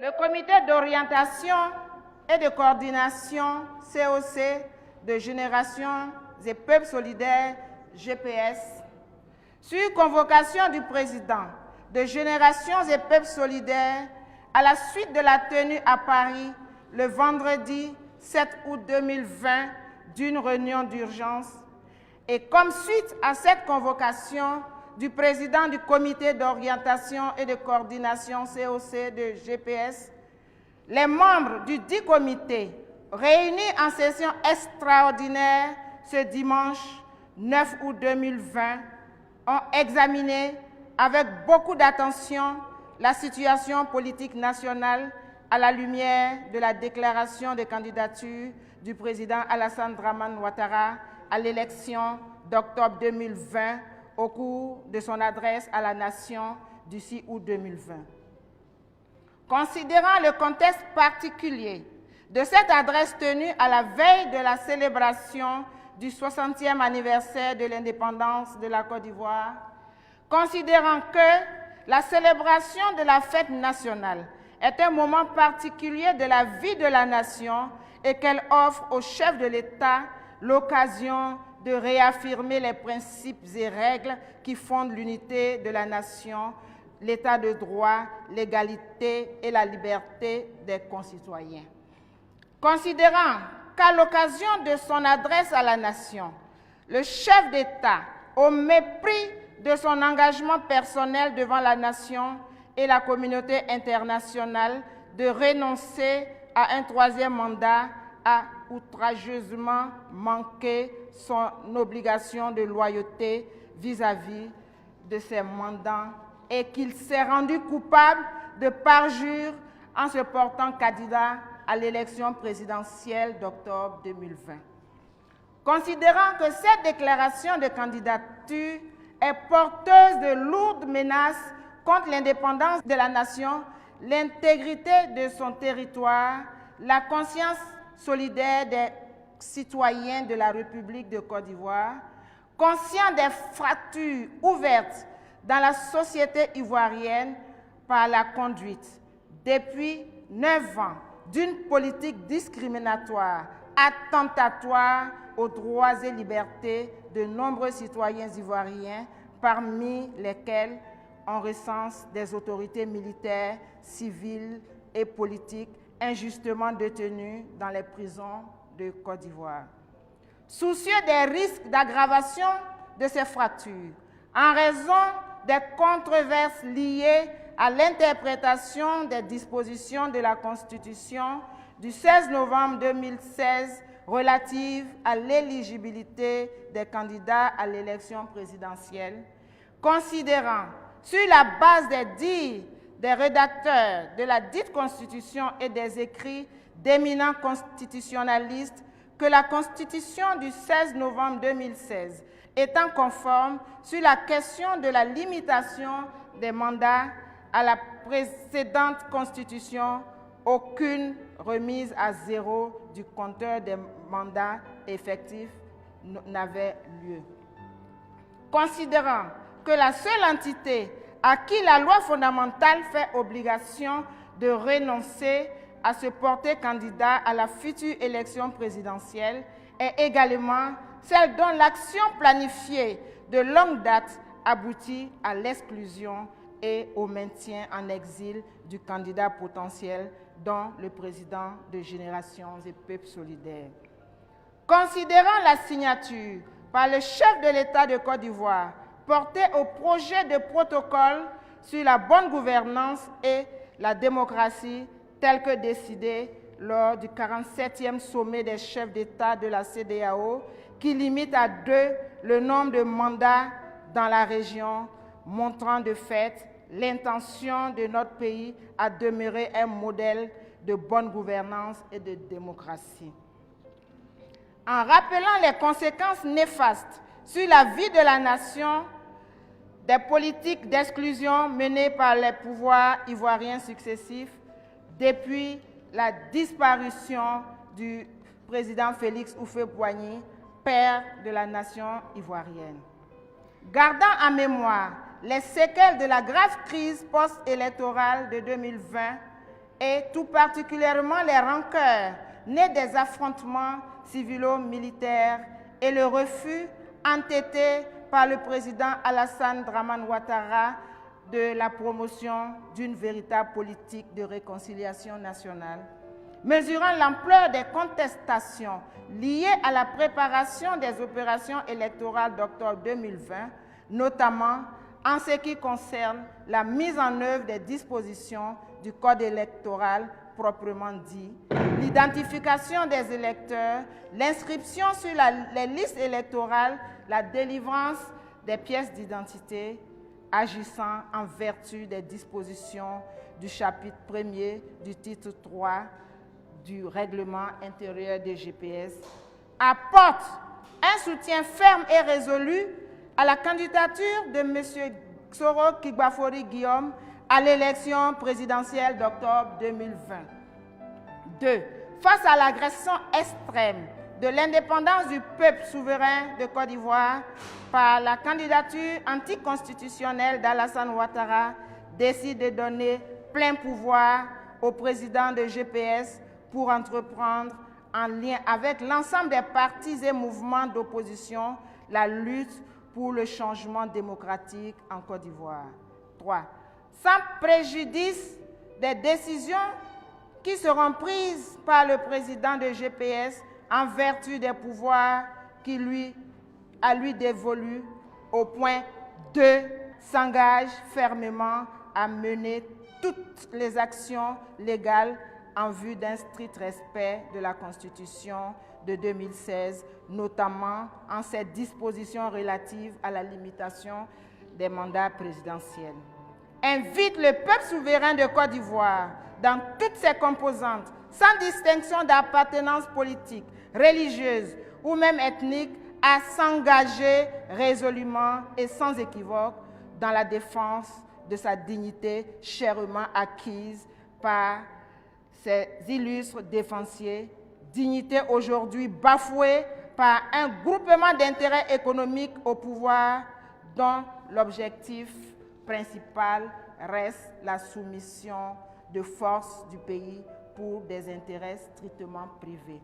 Le comité d'orientation et de coordination COC de Générations et Peuples Solidaires, GPS, sur convocation du président de Générations et Peuples Solidaires, à la suite de la tenue à Paris le vendredi 7 août 2020 d'une réunion d'urgence, et comme suite à cette convocation du président du comité d'orientation et de coordination COC de GPS, les membres du dit comité, réunis en session extraordinaire ce dimanche 9 août 2020, ont examiné avec beaucoup d'attention la situation politique nationale à la lumière de la déclaration de candidature du président Alassane Dramane Ouattara à l'élection d'octobre 2020 au cours de son adresse à la nation du 6 août 2020. Considérant le contexte particulier de cette adresse tenue à la veille de la célébration du 60e anniversaire de l'indépendance de la Côte d'Ivoire, considérant que la célébration de la fête nationale est un moment particulier de la vie de la nation et qu'elle offre au chef de l'État l'occasion de réaffirmer les principes et règles qui fondent l'unité de la nation, l'état de droit, l'égalité et la liberté des concitoyens. Considérant qu'à l'occasion de son adresse à la nation, le chef d'État, au mépris de son engagement personnel devant la nation et la communauté internationale, de renoncer à un troisième mandat, a outrageusement manqué son obligation de loyauté vis-à-vis de ses mandants et qu'il s'est rendu coupable de parjure en se portant candidat à l'élection présidentielle d'octobre 2020. Considérant que cette déclaration de candidature est porteuse de lourdes menaces contre l'indépendance de la nation, l'intégrité de son territoire, la conscience solidaire des citoyens de la République de Côte d'Ivoire, conscient des fractures ouvertes dans la société ivoirienne par la conduite, depuis 9 ans, d'une politique discriminatoire, attentatoire aux droits et libertés de nombreux citoyens ivoiriens, parmi lesquels on recense des autorités militaires, civiles et politiques injustement détenus dans les prisons de Côte d'Ivoire. Soucieux des risques d'aggravation de ces fractures, en raison des controverses liées à l'interprétation des dispositions de la Constitution du 16 novembre 2016 relative à l'éligibilité des candidats à l'élection présidentielle, considérant, sur la base des dires des rédacteurs de la dite Constitution et des écrits d'éminents constitutionnalistes, que la Constitution du 16 novembre 2016 étant conforme sur la question de la limitation des mandats à la précédente Constitution, aucune remise à zéro du compteur des mandats effectifs n'avait lieu. Considérant que la seule entité à qui la loi fondamentale fait obligation de renoncer à se porter candidat à la future élection présidentielle est également celle dont l'action planifiée de longue date aboutit à l'exclusion et au maintien en exil du candidat potentiel, dont le président de Générations et Peuples Solidaires. Considérant la signature par le chef de l'État de Côte d'Ivoire portée au projet de protocole sur la bonne gouvernance et la démocratie tel que décidé lors du 47e sommet des chefs d'État de la CEDEAO, qui limite à 2 le nombre de mandats dans la région, montrant de fait l'intention de notre pays à demeurer un modèle de bonne gouvernance et de démocratie. En rappelant les conséquences néfastes sur la vie de la nation des politiques d'exclusion menées par les pouvoirs ivoiriens successifs depuis la disparition du président Félix Houphouët-Boigny, père de la nation ivoirienne. Gardant en mémoire les séquelles de la grave crise post-électorale de 2020 et tout particulièrement les rancœurs nées des affrontements civilo-militaires et le refus entêté par le président Alassane Dramane Ouattara de la promotion d'une véritable politique de réconciliation nationale. Mesurant l'ampleur des contestations liées à la préparation des opérations électorales d'octobre 2020, notamment en ce qui concerne la mise en œuvre des dispositions du Code électoral proprement dit, l'identification des électeurs, l'inscription sur les listes électorales, la délivrance des pièces d'identité, agissant en vertu des dispositions du chapitre 1er du titre 3 du règlement intérieur des GPS, apporte un soutien ferme et résolu à la candidature de M. Soro Kigbafori Guillaume à l'élection présidentielle d'octobre 2020. 2. Face à l'agression extrême de l'indépendance du peuple souverain de Côte d'Ivoire par la candidature anticonstitutionnelle d'Alassane Ouattara, décide de donner plein pouvoir au président de GPS pour entreprendre, en lien avec l'ensemble des partis et mouvements d'opposition, la lutte pour le changement démocratique en Côte d'Ivoire. 3. Sans préjudice des décisions qui seront prises par le président de GPS en vertu des pouvoirs qui lui dévolus, au point 2, s'engage fermement à mener toutes les actions légales en vue d'un strict respect de la Constitution de 2016, notamment en ses dispositions relatives à la limitation des mandats présidentiels. Invite le peuple souverain de Côte d'Ivoire, dans toutes ses composantes, sans distinction d'appartenance politique, religieuse ou même ethnique, à s'engager résolument et sans équivoque dans la défense de sa dignité chèrement acquise par ses illustres défensiers, dignité aujourd'hui bafouée par un groupement d'intérêts économiques au pouvoir dont l'objectif principal reste la soumission de force du pays pour des intérêts strictement privés.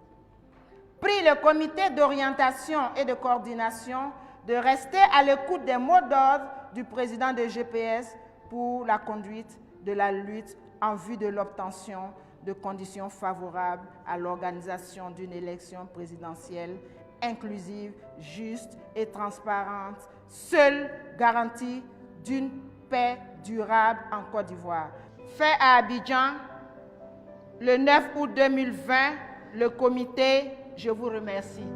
Prie le comité d'orientation et de coordination de rester à l'écoute des mots d'ordre du président de GPS pour la conduite de la lutte en vue de l'obtention de conditions favorables à l'organisation d'une élection présidentielle inclusive, juste et transparente, seule garantie d'une paix durable en Côte d'Ivoire. Fait à Abidjan, le 9 août 2020, le comité, je vous remercie.